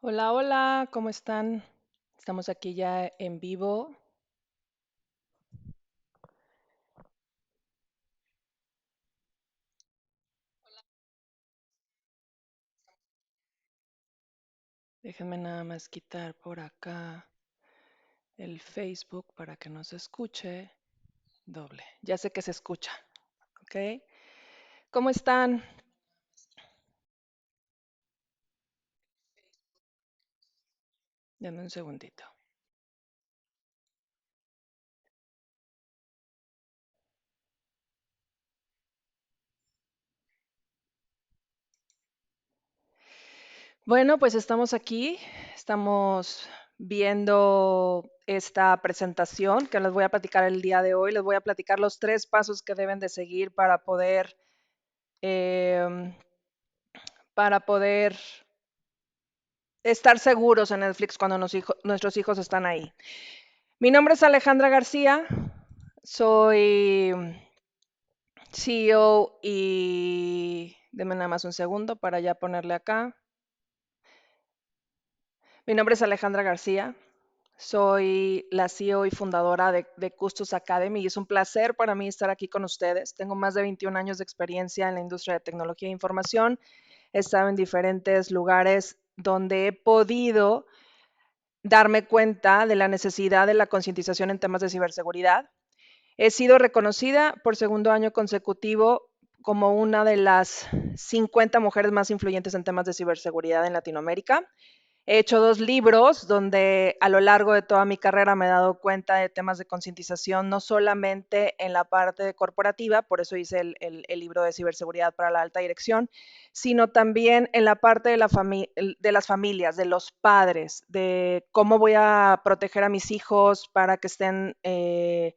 Hola, hola, ¿cómo están? Estamos aquí ya en vivo. Déjenme nada más quitar por acá el Facebook para que no se escuche doble. Ya sé que se escucha, ¿ok? ¿Cómo están? Denme un segundito. Bueno, pues estamos aquí, estamos viendo esta presentación que les voy a platicar el día de hoy. Les voy a platicar los 3 pasos que deben de seguir em, para poder estar seguros en Netflix cuando nuestros hijos están ahí. Mi nombre es Alejandra García, soy CEO y deme nada más un segundo para ya ponerle acá. Mi nombre es Alejandra García, soy la CEO y fundadora de Custos Academy y es un placer para mí estar aquí con ustedes. Tengo más de 21 años de experiencia en la industria de tecnología e información. He estado en diferentes lugares donde he podido darme cuenta de la necesidad de la concientización en temas de ciberseguridad. He sido reconocida por segundo año consecutivo como una de las 50 mujeres más influyentes en temas de ciberseguridad en Latinoamérica. He hecho 2 libros donde a lo largo de toda mi carrera me he dado cuenta de temas de concientización, no solamente en la parte corporativa, por eso hice el libro de ciberseguridad para la alta dirección, sino también en la parte de las familias, de los padres, de cómo voy a proteger a mis hijos para que estén en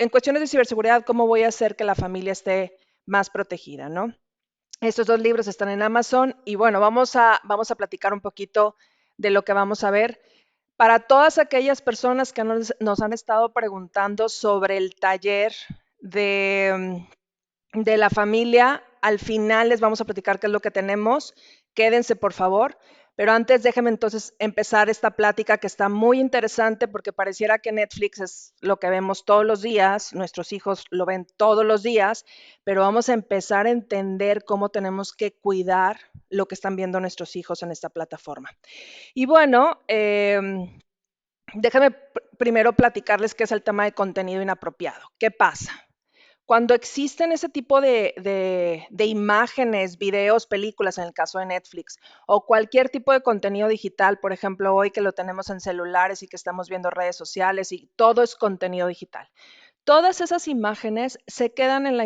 cuestiones de ciberseguridad, cómo voy a hacer que la familia esté más protegida, ¿no? Estos 2 libros están en Amazon y bueno, vamos a platicar un poquito de lo que vamos a ver. Para todas aquellas personas que nos han estado preguntando sobre el taller de la familia, al final les vamos a platicar qué es lo que tenemos. Quédense, por favor. Pero antes déjenme entonces empezar esta plática que está muy interesante porque pareciera que Netflix es lo que vemos todos los días, nuestros hijos lo ven todos los días, pero vamos a empezar a entender cómo tenemos que cuidar lo que están viendo nuestros hijos en esta plataforma. Y bueno, déjenme primero platicarles qué es el tema de contenido inapropiado. ¿Qué pasa? Cuando existen ese tipo de imágenes, videos, películas, en el caso de Netflix, o cualquier tipo de contenido digital, por ejemplo, hoy que lo tenemos en celulares y que estamos viendo redes sociales y todo es contenido digital. Todas esas imágenes se quedan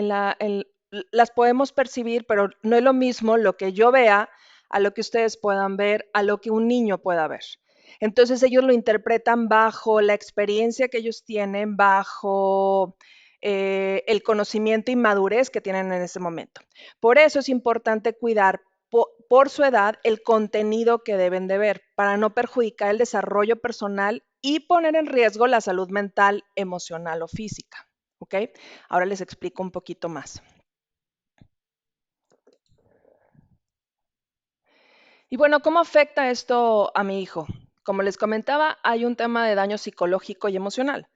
las podemos percibir, pero no es lo mismo lo que yo vea a lo que ustedes puedan ver, a lo que un niño pueda ver. Entonces ellos lo interpretan bajo la experiencia que ellos tienen, bajo el conocimiento y madurez que tienen en ese momento. Por eso es importante cuidar por su edad el contenido que deben de ver para no perjudicar el desarrollo personal y poner en riesgo la salud mental, emocional o física. ¿Ok? Ahora les explico un poquito más. Y bueno, ¿cómo afecta esto a mi hijo? Como les comentaba, hay un tema de daño psicológico y emocional.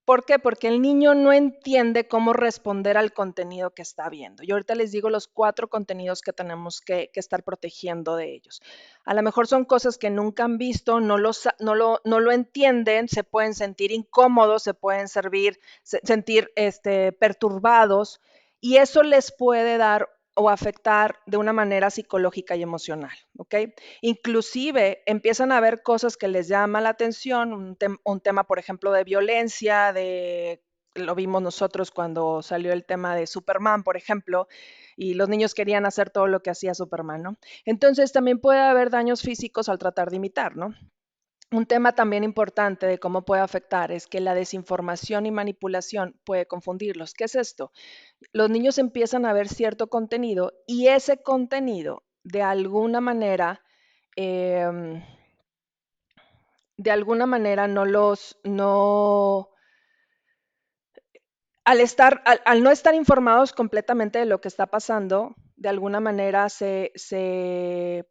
¿Por qué? Porque el niño no entiende cómo responder al contenido que está viendo. Y ahorita les digo los 4 contenidos que tenemos que estar protegiendo de ellos. A lo mejor son cosas que nunca han visto, no lo entienden, se pueden sentir incómodos, se pueden sentir perturbados y eso les puede dar o afectar de una manera psicológica y emocional, ¿ok? Inclusive empiezan a ver cosas que les llama la atención, un tema, por ejemplo, de violencia, lo vimos nosotros cuando salió el tema de Superman, por ejemplo, y los niños querían hacer todo lo que hacía Superman, ¿no? Entonces también puede haber daños físicos al tratar de imitar, ¿no? Un tema también importante de cómo puede afectar es que la desinformación y manipulación puede confundirlos. ¿Qué es esto? Los niños empiezan a ver cierto contenido y ese contenido em, de alguna manera al no estar informados completamente de lo que está pasando, de alguna manera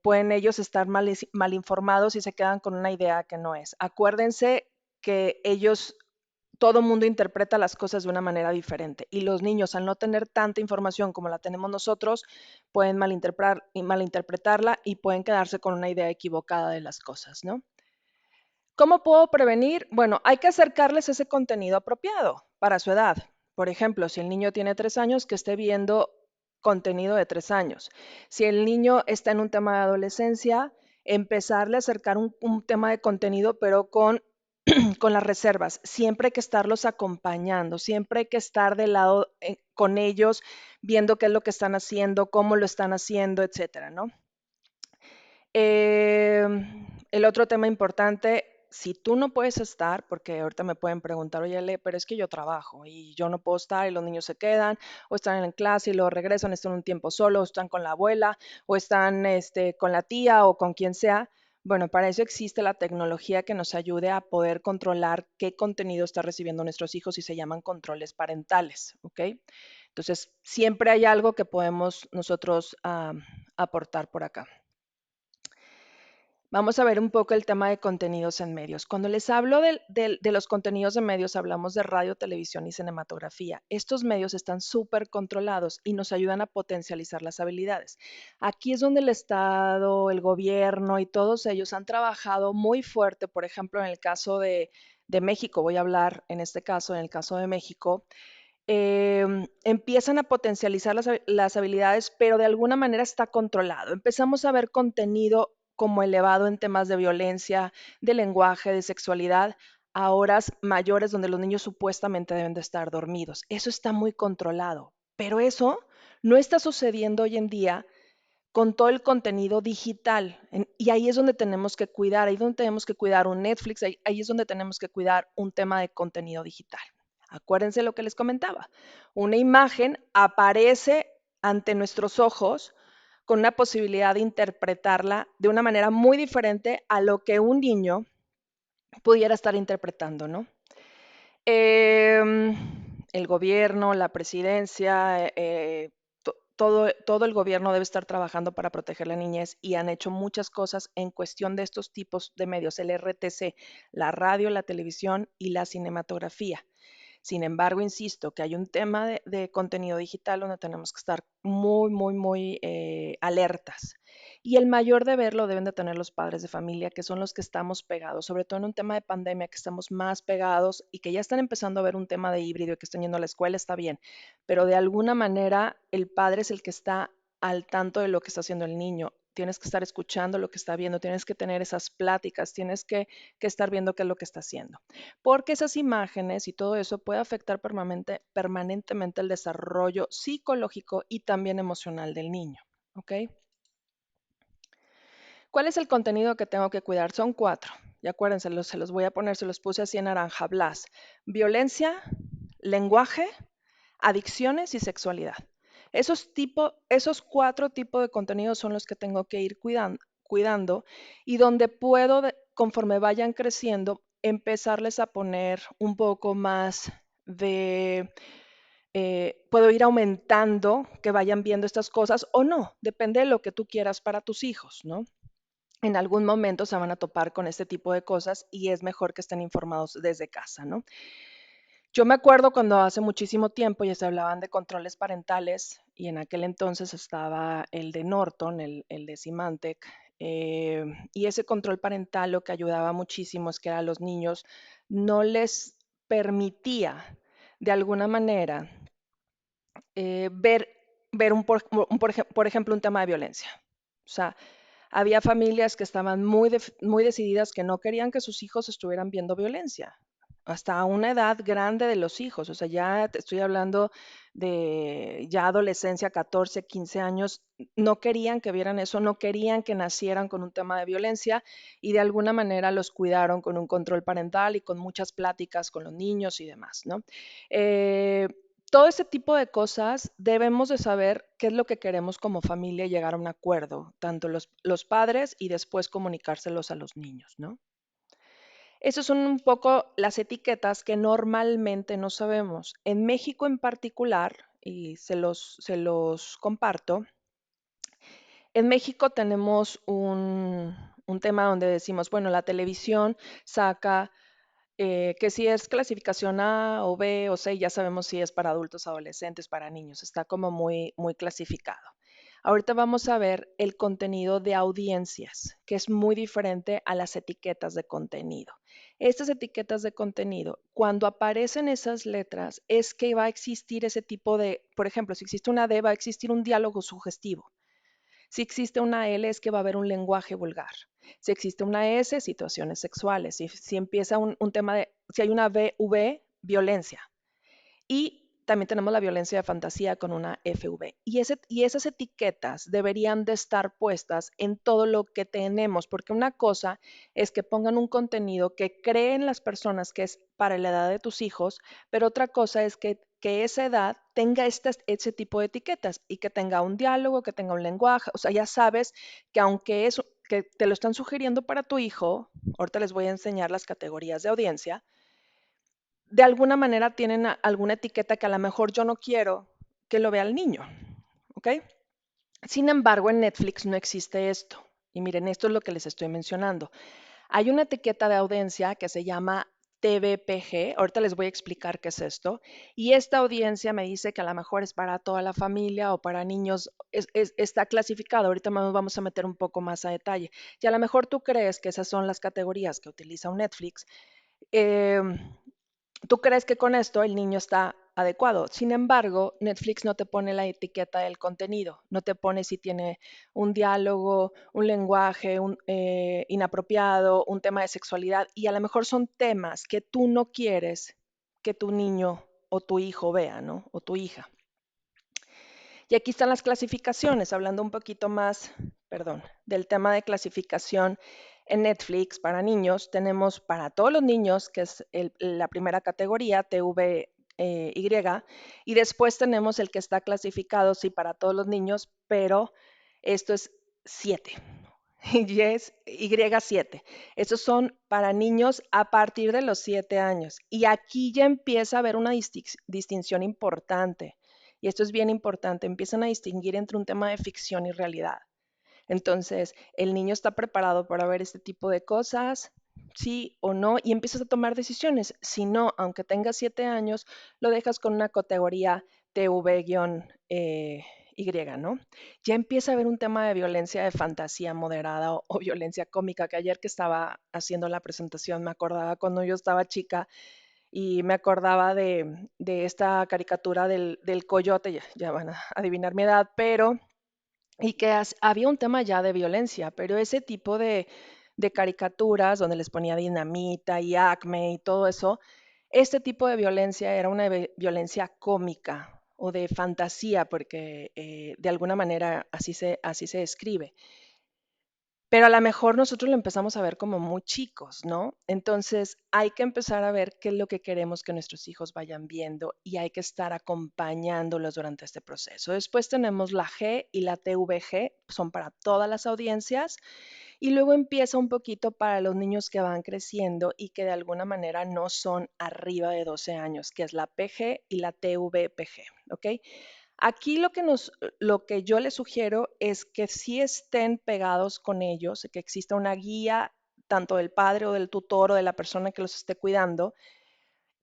pueden ellos estar mal informados y se quedan con una idea que no es. Acuérdense que todo mundo interpreta las cosas de una manera diferente y los niños, al no tener tanta información como la tenemos nosotros, pueden malinterpretarla y pueden quedarse con una idea equivocada de las cosas, ¿no? ¿Cómo puedo prevenir? Bueno, hay que acercarles ese contenido apropiado para su edad. Por ejemplo, si el niño tiene 3 años, que esté viendo contenido de 3 años. Si el niño está en un tema de adolescencia, empezarle a acercar un tema de contenido, pero con las reservas. Siempre hay que estarlos acompañando, siempre hay que estar de lado con ellos, viendo qué es lo que están haciendo, cómo lo están haciendo, etcétera, ¿no? El otro tema importante, si tú no puedes estar, porque ahorita me pueden preguntar, oye, Le, pero es que yo trabajo y yo no puedo estar y los niños se quedan, o están en clase y luego regresan, están un tiempo solo, o están con la abuela, o están con la tía o con quien sea. Bueno, para eso existe la tecnología que nos ayude a poder controlar qué contenido está recibiendo nuestros hijos y se llaman controles parentales, ¿ok? Entonces, siempre hay algo que podemos nosotros aportar por acá. Vamos a ver un poco el tema de contenidos en medios. Cuando les hablo de los contenidos de medios, hablamos de radio, televisión y cinematografía. Estos medios están súper controlados y nos ayudan a potencializar las habilidades. Aquí es donde el Estado, el gobierno y todos ellos han trabajado muy fuerte. Por ejemplo, en el caso de México, voy a hablar en este caso, en el caso de México, empiezan a potencializar las habilidades, pero de alguna manera está controlado. Empezamos a ver contenido como elevado en temas de violencia, de lenguaje, de sexualidad, a horas mayores donde los niños supuestamente deben de estar dormidos. Eso está muy controlado, pero eso no está sucediendo hoy en día con todo el contenido digital. Y ahí es donde tenemos que cuidar, ahí es donde tenemos que cuidar un Netflix, ahí es donde tenemos que cuidar un tema de contenido digital. Acuérdense lo que les comentaba. Una imagen aparece ante nuestros ojos con una posibilidad de interpretarla de una manera muy diferente a lo que un niño pudiera estar interpretando, ¿no? El gobierno, la presidencia, todo el gobierno debe estar trabajando para proteger la niñez y han hecho muchas cosas en cuestión de estos tipos de medios, el RTC, la radio, la televisión y la cinematografía. Sin embargo, insisto que hay un tema de contenido digital donde tenemos que estar muy alertas. Y el mayor deber lo deben de tener los padres de familia, que son los que estamos pegados, sobre todo en un tema de pandemia, que estamos más pegados y que ya están empezando a ver un tema de híbrido y que están yendo a la escuela, está bien. Pero de alguna manera el padre es el que está al tanto de lo que está haciendo el niño. Tienes que estar escuchando lo que está viendo, tienes que tener esas pláticas, tienes que estar viendo qué es lo que está haciendo, porque esas imágenes y todo eso puede afectar permanentemente el desarrollo psicológico y también emocional del niño. ¿Ok? ¿Cuál es el contenido que tengo que cuidar? Son 4. Y acuérdense, se los voy a poner, se los puse así en naranja, Blas. Violencia, lenguaje, adicciones y sexualidad. Esos 4 tipos de contenidos son los que tengo que ir cuidando y donde puedo, conforme vayan creciendo, empezarles a poner un poco más de, puedo ir aumentando que vayan viendo estas cosas o no, depende de lo que tú quieras para tus hijos, ¿no? En algún momento se van a topar con este tipo de cosas y es mejor que estén informados desde casa, ¿no? Yo me acuerdo cuando hace muchísimo tiempo ya se hablaban de controles parentales y en aquel entonces estaba el de Norton, el de Symantec, y ese control parental lo que ayudaba muchísimo es que a los niños no les permitía de alguna manera ver, por ejemplo, un tema de violencia. O sea, había familias que estaban muy decididas que no querían que sus hijos estuvieran viendo violencia, hasta una edad grande de los hijos. O sea, ya te estoy hablando de ya adolescencia, 14, 15 años, no querían que vieran eso, no querían que nacieran con un tema de violencia y de alguna manera los cuidaron con un control parental y con muchas pláticas con los niños y demás, ¿no? Eh, todo ese tipo de cosas debemos de saber qué es lo que queremos como familia y llegar a un acuerdo, tanto los padres y después comunicárselos a los niños, ¿no? Esas son un poco las etiquetas que normalmente no sabemos. En México en particular, y se los comparto, En México tenemos un tema donde decimos, bueno, la televisión saca que si es clasificación A o B o C, ya sabemos si es para adultos, adolescentes, para niños, está como muy clasificado. Ahorita vamos a ver el contenido de audiencias, que es muy diferente a las etiquetas de contenido. Estas etiquetas de contenido, cuando aparecen esas letras, es que va a existir ese tipo de, por ejemplo, si existe una D, va a existir un diálogo sugestivo. Si existe una L, es que va a haber un lenguaje vulgar. Si existe una S, situaciones sexuales. Si empieza un tema de, si hay una V, violencia. Y también tenemos la violencia de fantasía con una FV. Y esas etiquetas deberían de estar puestas en todo lo que tenemos, porque una cosa es que pongan un contenido que creen las personas que es para la edad de tus hijos, pero otra cosa es que esa edad tenga ese tipo de etiquetas y que tenga un diálogo, que tenga un lenguaje. O sea, ya sabes que aunque es que te lo están sugiriendo para tu hijo, ahorita les voy a enseñar las categorías de audiencia, de alguna manera tienen alguna etiqueta que a lo mejor yo no quiero que lo vea el niño, ¿ok? Sin embargo, en Netflix no existe esto. Y miren, esto es lo que les estoy mencionando. Hay una etiqueta de audiencia que se llama TVPG. Ahorita les voy a explicar qué es esto. Y esta audiencia me dice que a lo mejor es para toda la familia o para niños. Está clasificado. Ahorita nos vamos a meter un poco más a detalle. Y a lo mejor tú crees que esas son las categorías que utiliza un Netflix. Eh, Tú crees que con esto el niño está adecuado. Sin embargo, Netflix no te pone la etiqueta del contenido, no te pone si tiene un diálogo, un lenguaje inapropiado, un tema de sexualidad, y a lo mejor son temas que tú no quieres que tu niño o tu hijo vea, ¿no? O tu hija. Y aquí están las clasificaciones, hablando un poquito más, perdón, del tema de clasificación en Netflix para niños. Tenemos para todos los niños, que es la primera categoría, TVY, y después tenemos el que está clasificado, sí, para todos los niños, pero esto es 7. Y es Y7. Estos son para niños a partir de los 7 años. Y aquí ya empieza a haber una distinción importante. Y esto es bien importante. Empiezan a distinguir entre un tema de ficción y realidad. Entonces, el niño está preparado para ver este tipo de cosas, sí o no, y empiezas a tomar decisiones. Si no, aunque tengas 7 años, lo dejas con una categoría TV-Y, ¿no? Ya empieza a haber un tema de violencia de fantasía moderada o violencia cómica, que ayer que estaba haciendo la presentación me acordaba cuando yo estaba chica y me acordaba de esta caricatura del coyote, ya van a adivinar mi edad, pero y que había un tema ya de violencia, pero ese tipo de caricaturas donde les ponía dinamita y acme y todo eso, este tipo de violencia era una violencia cómica o de fantasía, porque de alguna manera así se describe. Pero a lo mejor nosotros lo empezamos a ver como muy chicos, ¿no? Entonces hay que empezar a ver qué es lo que queremos que nuestros hijos vayan viendo y hay que estar acompañándolos durante este proceso. Después tenemos la G y la TVG, son para todas las audiencias. Y luego empieza un poquito para los niños que van creciendo y que de alguna manera no son arriba de 12 años, que es la PG y la TVPG, ¿ok? Aquí lo que yo les sugiero es que sí estén pegados con ellos, que exista una guía tanto del padre o del tutor o de la persona que los esté cuidando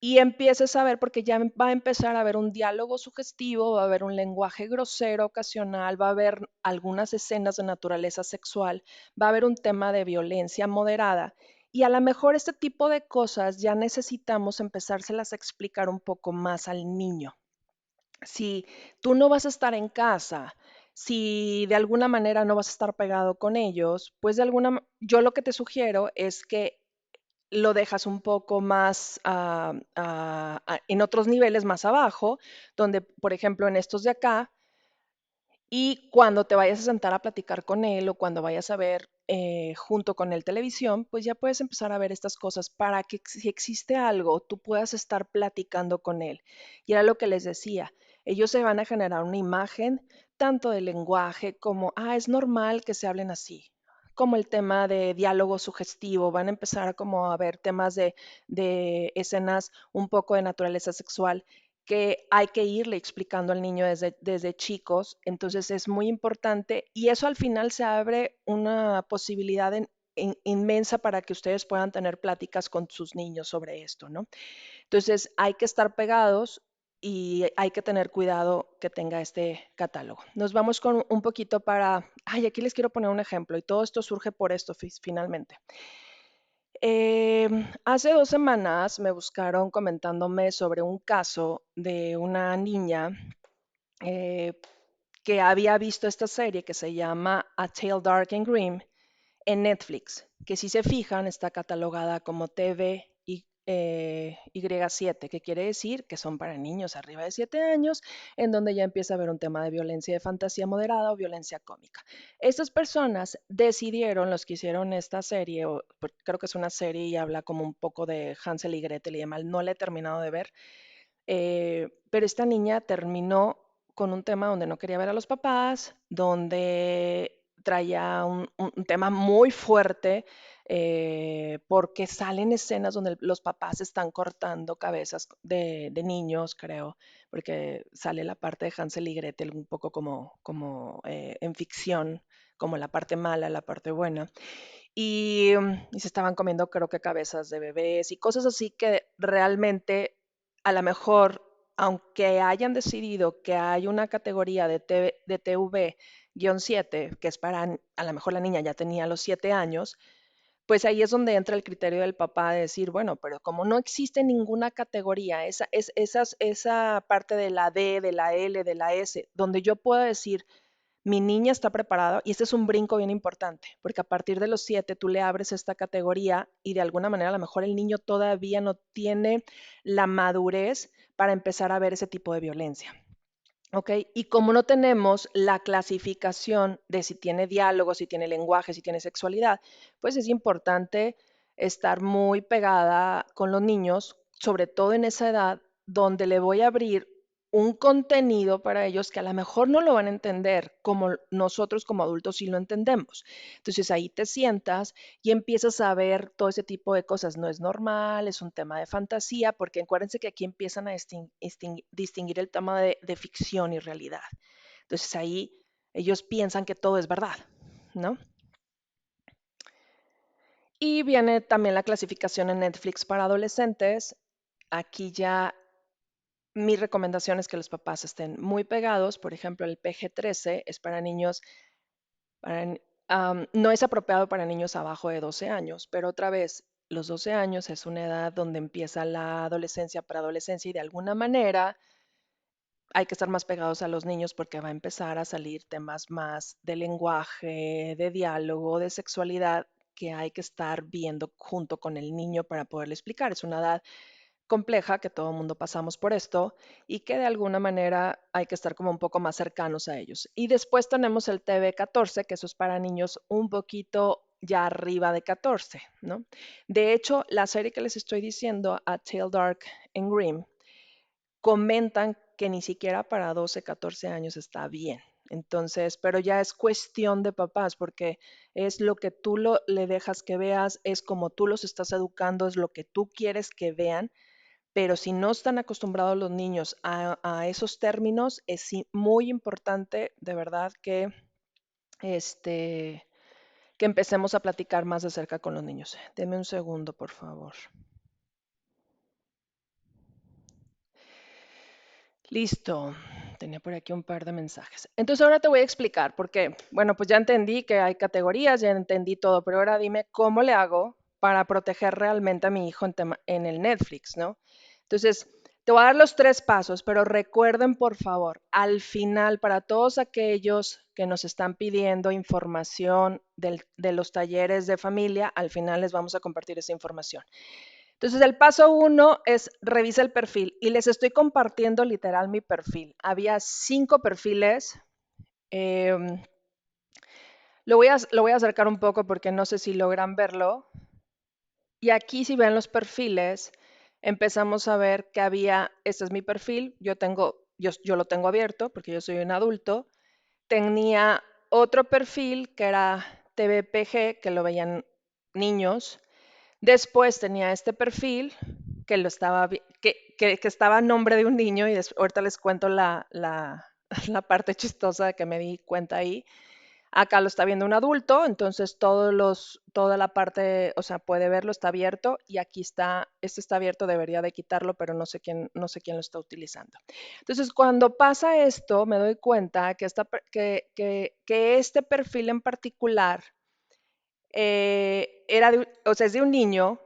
y empieces a ver, porque ya va a empezar a haber un diálogo sugestivo, va a haber un lenguaje grosero ocasional, va a haber algunas escenas de naturaleza sexual, va a haber un tema de violencia moderada. Y a lo mejor este tipo de cosas ya necesitamos empezárselas a explicar un poco más al niño. Si tú no vas a estar en casa, si de alguna manera no vas a estar pegado con ellos, pues yo lo que te sugiero es que lo dejas un poco más en otros niveles más abajo, donde, por ejemplo, en estos de acá, y cuando te vayas a sentar a platicar con él o cuando vayas a ver junto con él televisión, pues ya puedes empezar a ver estas cosas para que si existe algo, tú puedas estar platicando con él. Y era lo que les decía, ellos se van a generar una imagen tanto del lenguaje como, es normal que se hablen así, como el tema de diálogo sugestivo, van a empezar a como a ver temas de escenas un poco de naturaleza sexual que hay que irle explicando al niño desde chicos. Entonces es muy importante y eso al final se abre una posibilidad inmensa para que ustedes puedan tener pláticas con sus niños sobre esto, ¿no? Entonces hay que estar pegados y hay que tener cuidado que tenga este catálogo. Nos vamos con un poquito aquí les quiero poner un ejemplo y todo esto surge por esto finalmente. Hace 2 semanas me buscaron comentándome sobre un caso de una niña eh, que había visto esta serie que se llama A Tale Dark and Grim en Netflix, que si se fijan está catalogada como TV Y7, que quiere decir que son para niños arriba de 7 años, en donde ya empieza a haber un tema de violencia de fantasía moderada o violencia cómica. Estas personas decidieron, los que hicieron esta serie, creo que es una serie y habla como un poco de Hansel y Gretel y demás, no la he terminado de ver, pero esta niña terminó con un tema donde no quería ver a los papás, donde traía un tema muy fuerte, porque salen escenas donde los papás están cortando cabezas de niños, creo, porque sale la parte de Hansel y Gretel un poco como en ficción, como la parte mala, la parte buena. Y se estaban comiendo, creo que cabezas de bebés y cosas así que realmente a lo mejor, aunque hayan decidido que hay una categoría de TV-7, que es para, a lo mejor la niña ya tenía los 7 años, pues ahí es donde entra el criterio del papá de decir, bueno, pero como no existe ninguna categoría, esa parte de la D, de la L, de la S, donde yo puedo decir, mi niña está preparada, y este es un brinco bien importante, porque a partir de los 7 tú le abres esta categoría y de alguna manera a lo mejor el niño todavía no tiene la madurez para empezar a ver ese tipo de violencia. ¿Ok? Y como no tenemos la clasificación de si tiene diálogo, si tiene lenguaje, si tiene sexualidad, pues es importante estar muy pegada con los niños, sobre todo en esa edad donde le voy a abrir un contenido para ellos que a lo mejor no lo van a entender como nosotros como adultos sí lo entendemos. Entonces ahí te sientas y empiezas a ver todo ese tipo de cosas. No es normal, es un tema de fantasía, porque acuérdense que aquí empiezan a distinguir el tema de ficción y realidad. Entonces ahí ellos piensan que todo es verdad, ¿no? Y viene también la clasificación en Netflix para adolescentes. Aquí ya mi recomendación es que los papás estén muy pegados. Por ejemplo, el PG-13 es para niños, para, no es apropiado para niños abajo de 12 años, pero otra vez, los 12 años es una edad donde empieza la adolescencia, preadolescencia, y de alguna manera hay que estar más pegados a los niños porque va a empezar a salir temas más de lenguaje, de diálogo, de sexualidad, que hay que estar viendo junto con el niño para poderle explicar. Es una edad compleja, que todo el mundo pasamos por esto y que de alguna manera hay que estar como un poco más cercanos a ellos. Y después tenemos el TV-14, que eso es para niños un poquito ya arriba de 14, ¿no? De hecho, la serie que les estoy diciendo, A Tale Dark and Grim, comentan que ni siquiera para 12, 14 años está bien. Entonces, pero ya es cuestión de papás, porque es lo que tú le dejas que veas, es como tú los estás educando, es lo que tú quieres que vean, pero si no están acostumbrados los niños a esos términos, es muy importante de verdad este, que empecemos a platicar más de cerca con los niños. Deme un segundo, por favor. Listo. Tenía por aquí un par de mensajes. Entonces ahora te voy a explicar, porque, bueno, pues ya entendí que hay categorías, ya entendí todo, pero ahora dime cómo le hago para proteger realmente a mi hijo en el Netflix, ¿no? Entonces, te voy a dar los 3 pasos, pero recuerden, por favor, al final, para todos aquellos que nos están pidiendo información de los talleres de familia, al final les vamos a compartir esa información. Entonces, el paso 1 es revisa el perfil y les estoy compartiendo literal mi perfil. Había 5 perfiles. em, lo voy a acercar un poco porque no sé si logran verlo. Y aquí, si ven los perfiles, empezamos a ver que este es mi perfil, yo lo tengo abierto porque yo soy un adulto. Tenía otro perfil que era TVPG, que lo veían niños. Después tenía este perfil que lo estaba, que estaba a nombre de un niño y ahorita les cuento la parte chistosa de que me di cuenta ahí. Acá lo está viendo un adulto, entonces toda la parte, o sea, puede verlo, está abierto y aquí está, este está abierto, debería de quitarlo, pero no sé quién lo está utilizando. Entonces, cuando pasa esto, me doy cuenta que, que este perfil en particular o sea, es de un niño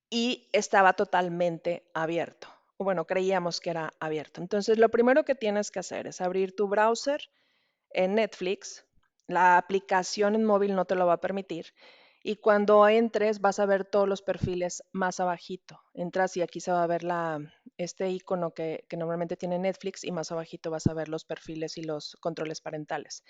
y estaba totalmente abierto. O bueno, creíamos que era abierto. Entonces, lo primero que tienes que hacer es abrir tu browser en Netflix. La aplicación en móvil no te lo va a permitir. Y cuando entres vas a ver todos los perfiles más abajito. Entras y aquí se va a ver este icono que normalmente tiene Netflix y más abajito vas a ver los perfiles y los controles parentales.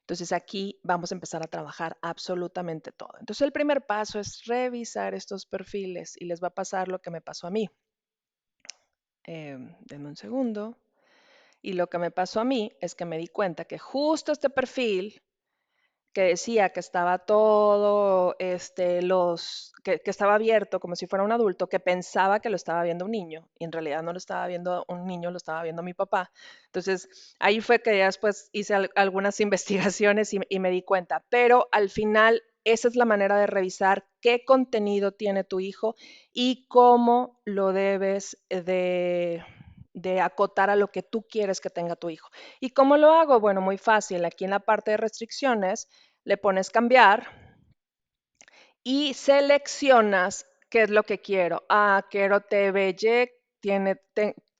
Entonces aquí vamos a empezar a trabajar absolutamente todo. Entonces el primer paso es revisar estos perfiles y les va a pasar lo que me pasó a mí. Denme un segundo. Y lo que me pasó a mí es que me di cuenta que justo este perfil que decía que estaba todo, que estaba abierto como si fuera un adulto, que pensaba que lo estaba viendo un niño, y en realidad no lo estaba viendo un niño, lo estaba viendo mi papá. Entonces, ahí fue que ya después hice algunas investigaciones y me di cuenta, pero al final esa es la manera de revisar qué contenido tiene tu hijo y cómo lo debes de acotar a lo que tú quieres que tenga tu hijo. ¿Y cómo lo hago? Bueno, muy fácil. Aquí en la parte de restricciones le pones cambiar y seleccionas qué es lo que quiero. Ah, quiero TVY,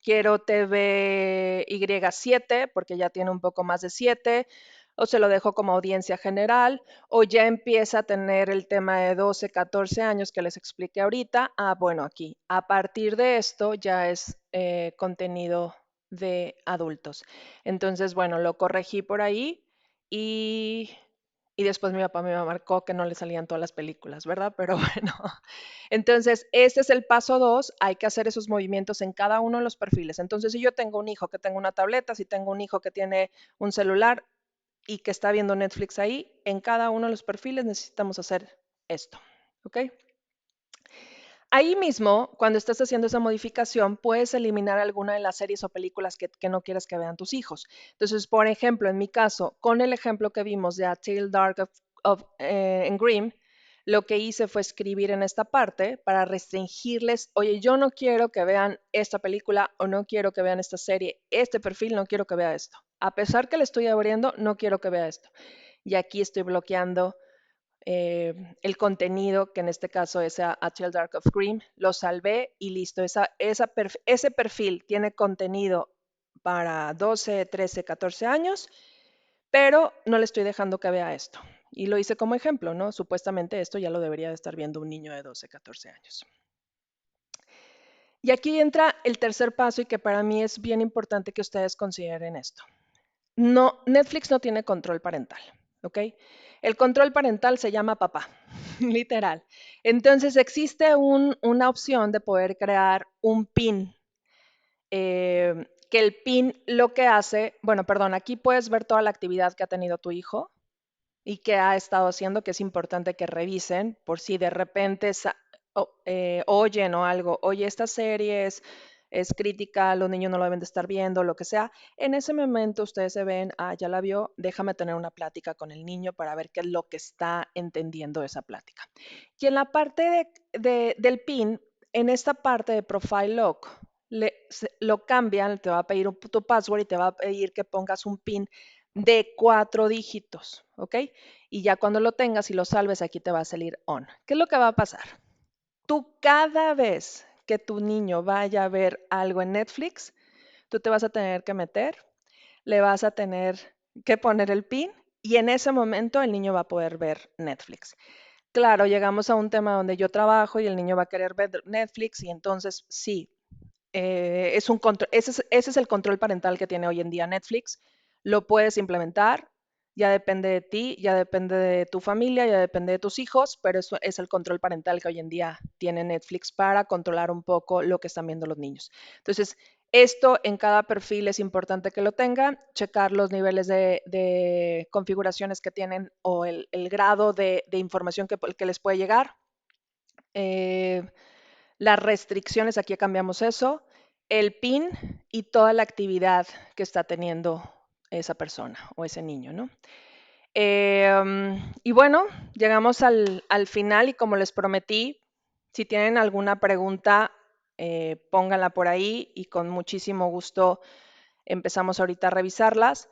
quiero TVY7 porque ya tiene un poco más de 7, o se lo dejo como audiencia general, o ya empieza a tener el tema de 12, 14 años que les expliqué ahorita. Ah, bueno, aquí, a partir de esto ya es contenido de adultos. Entonces, bueno, lo corregí por ahí y después mi papá me marcó que no le salían todas las películas, ¿verdad? Pero bueno, entonces este es el paso 2, hay que hacer esos movimientos en cada uno de los perfiles. Entonces, si yo tengo un hijo que tenga una tableta, si tengo un hijo que tiene un celular y que está viendo Netflix ahí, en cada uno de los perfiles necesitamos hacer esto, ¿ok? Ahí mismo, cuando estás haciendo esa modificación, puedes eliminar alguna de las series o películas que no quieres que vean tus hijos. Entonces, por ejemplo, en mi caso, con el ejemplo que vimos de A Tale Dark en Grimm, lo que hice fue escribir en esta parte para restringirles, oye, yo no quiero que vean esta película o no quiero que vean esta serie, este perfil no quiero que vea esto. A pesar que le estoy abriendo, no quiero que vea esto. Y aquí estoy bloqueando el contenido, que en este caso es a Till Dark of Grimm, lo salvé y listo. Ese perfil tiene contenido para 12, 13, 14 años, pero no le estoy dejando que vea esto. Y lo hice como ejemplo, ¿no? Supuestamente esto ya lo debería de estar viendo un niño de 12, 14 años. Y aquí entra el tercer paso y que para mí es bien importante que ustedes consideren esto. No, Netflix no tiene control parental, ¿ok? El control parental se llama papá, literal. Entonces existe una opción de poder crear un PIN, que el PIN lo que hace, bueno, perdón, aquí puedes ver toda la actividad que ha tenido tu hijo y que ha estado haciendo, que es importante que revisen por si de repente oyen o algo, oye, esta serie es crítica, los niños no lo deben de estar viendo, lo que sea. En ese momento ustedes se ven, ah, ya la vio, déjame tener una plática con el niño para ver qué es lo que está entendiendo esa plática. Y en la parte del PIN, en esta parte de Profile Lock, lo cambian, te va a pedir tu password y te va a pedir que pongas un PIN de 4 dígitos, ¿ok? Y ya cuando lo tengas y lo salves, aquí te va a salir on. ¿Qué es lo que va a pasar? Tú cada vez que tu niño vaya a ver algo en Netflix, tú te vas a tener que meter, le vas a tener que poner el PIN y en ese momento el niño va a poder ver Netflix. Claro, llegamos a un tema donde yo trabajo y el niño va a querer ver Netflix y entonces sí, es un control, ese es el control parental que tiene hoy en día Netflix. Lo puedes implementar, ya depende de ti, ya depende de tu familia, ya depende de tus hijos, pero eso es el control parental que hoy en día tiene Netflix para controlar un poco lo que están viendo los niños. Entonces, esto en cada perfil es importante que lo tengan, checar los niveles de configuraciones que tienen o el grado de información que les puede llegar. las restricciones, aquí cambiamos eso, el PIN y toda la actividad que está teniendo esa persona o ese niño, ¿no? Y bueno, llegamos al final y como les prometí, si tienen alguna pregunta, pónganla por ahí y con muchísimo gusto empezamos ahorita a revisarlas.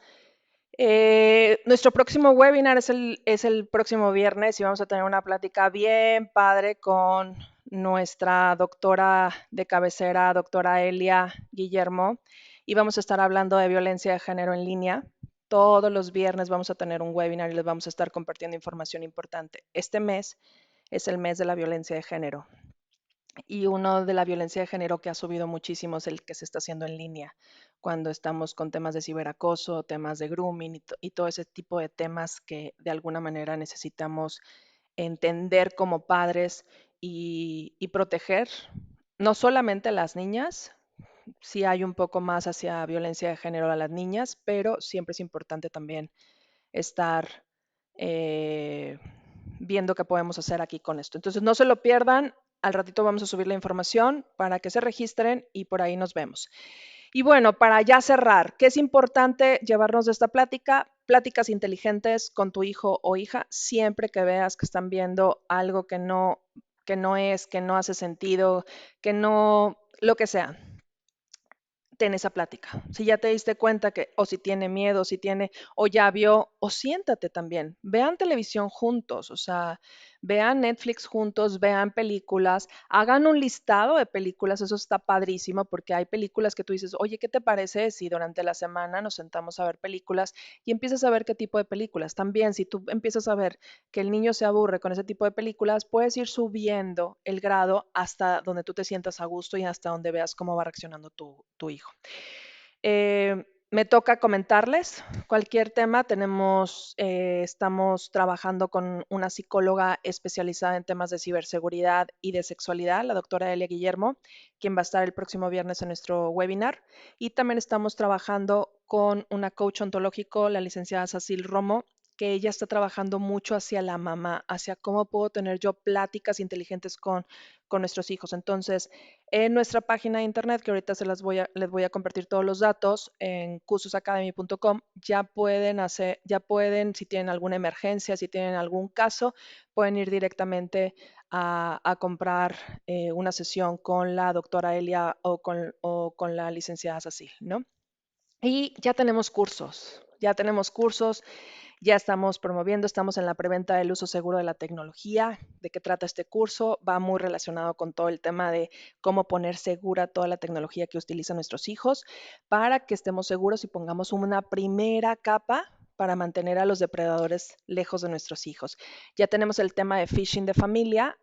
Nuestro próximo webinar es el próximo viernes y vamos a tener una plática bien padre con nuestra doctora de cabecera, doctora Elia Guillermo, y vamos a estar hablando de violencia de género en línea. Todos los viernes vamos a tener un webinar y les vamos a estar compartiendo información importante. Este mes es el mes de la violencia de género y uno de la violencia de género que ha subido muchísimo es el que se está haciendo en línea, cuando estamos con temas de ciberacoso, temas de grooming y todo ese tipo de temas que de alguna manera necesitamos entender como padres y proteger no solamente a las niñas, sí hay un poco más hacia violencia de género a las niñas, pero siempre es importante también estar eh, viendo qué podemos hacer aquí con esto. Entonces, no se lo pierdan. Al ratito vamos a subir la información para que se registren y por ahí nos vemos. Y bueno, para ya cerrar, ¿qué es importante llevarnos de esta plática? Pláticas inteligentes con tu hijo o hija, siempre que veas que están viendo algo que no hace sentido, que no, lo que sea, ten esa plática. Si ya te diste cuenta que, o si tiene miedo, si tiene, o ya vio, o siéntate también. Vean televisión juntos, o sea, vean Netflix juntos, vean películas, hagan un listado de películas, eso está padrísimo, porque hay películas que tú dices, oye, ¿qué te parece si durante la semana nos sentamos a ver películas y empiezas a ver qué tipo de películas? También, si tú empiezas a ver que el niño se aburre con ese tipo de películas, puedes ir subiendo el grado hasta donde tú te sientas a gusto y hasta donde veas cómo va reaccionando tu hijo. Me toca comentarles cualquier tema. Estamos trabajando con una psicóloga especializada en temas de ciberseguridad y de sexualidad, la doctora Elia Guillermo, quien va a estar el próximo viernes en nuestro webinar. Y también estamos trabajando con una coach ontológico, la licenciada Cecil Romo, que ella está trabajando mucho hacia la mamá, hacia cómo puedo tener yo pláticas inteligentes con nuestros hijos. Entonces, en nuestra página de internet, que ahorita les voy a compartir todos los datos, en cursosacademy.com, ya pueden, si tienen alguna emergencia, si tienen algún caso, pueden ir directamente a comprar una sesión con la doctora Elia o con la licenciada Cecil, ¿no? Y ya tenemos cursos, ya estamos promoviendo, estamos en la preventa del uso seguro de la tecnología. ¿De qué trata este curso? Va muy relacionado con todo el tema de cómo poner segura toda la tecnología que utilizan nuestros hijos para que estemos seguros y pongamos una primera capa para mantener a los depredadores lejos de nuestros hijos. Ya tenemos el tema de phishing de familia.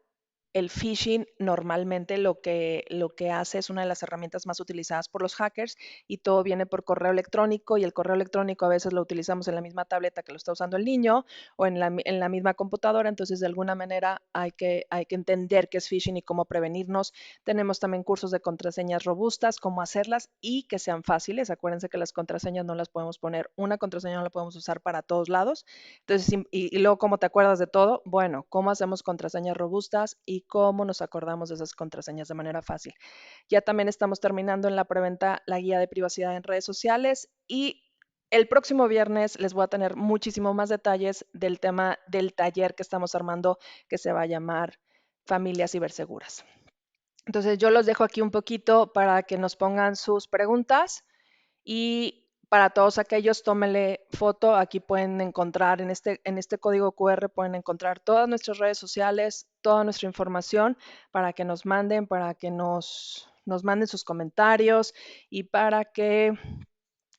El phishing normalmente lo que hace es una de las herramientas más utilizadas por los hackers y todo viene por correo electrónico y el correo electrónico a veces lo utilizamos en la misma tableta que lo está usando el niño o en la misma computadora, entonces de alguna manera hay que entender qué es phishing y cómo prevenirnos. Tenemos también cursos de contraseñas robustas, cómo hacerlas y que sean fáciles. Acuérdense que las contraseñas no las podemos poner, una contraseña no la podemos usar para todos lados. Entonces, y luego, ¿cómo te acuerdas de todo? Bueno, ¿cómo hacemos contraseñas robustas y cómo nos acordamos de esas contraseñas de manera fácil? Ya también estamos terminando en la preventa la guía de privacidad en redes sociales y el próximo viernes les voy a tener muchísimo más detalles del tema del taller que estamos armando que se va a llamar Familias Ciberseguras. Entonces, yo los dejo aquí un poquito para que nos pongan sus preguntas y para todos aquellos, tómenle foto. Aquí pueden encontrar, en este código QR, pueden encontrar todas nuestras redes sociales, toda nuestra información para que nos manden, para que nos manden sus comentarios y para que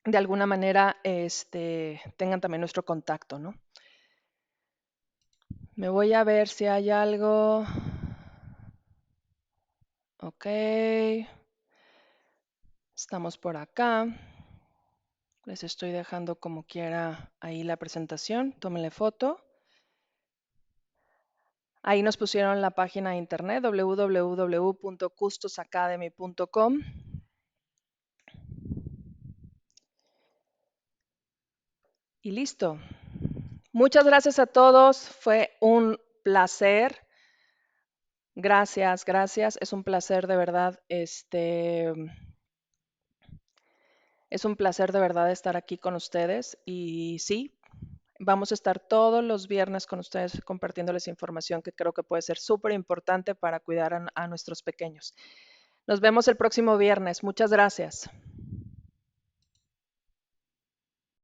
de alguna manera tengan también nuestro contacto, ¿no? Me voy a ver si hay algo. Ok, estamos por acá. Les estoy dejando como quiera ahí la presentación. Tómenle foto. Ahí nos pusieron la página de internet www.custosacademy.com. Y listo. Muchas gracias a todos. Fue un placer Gracias, gracias. Es un placer de verdad, es un placer de verdad estar aquí con ustedes y sí, vamos a estar todos los viernes con ustedes compartiéndoles información que creo que puede ser súper importante para cuidar a nuestros pequeños. Nos vemos el próximo viernes. Muchas gracias.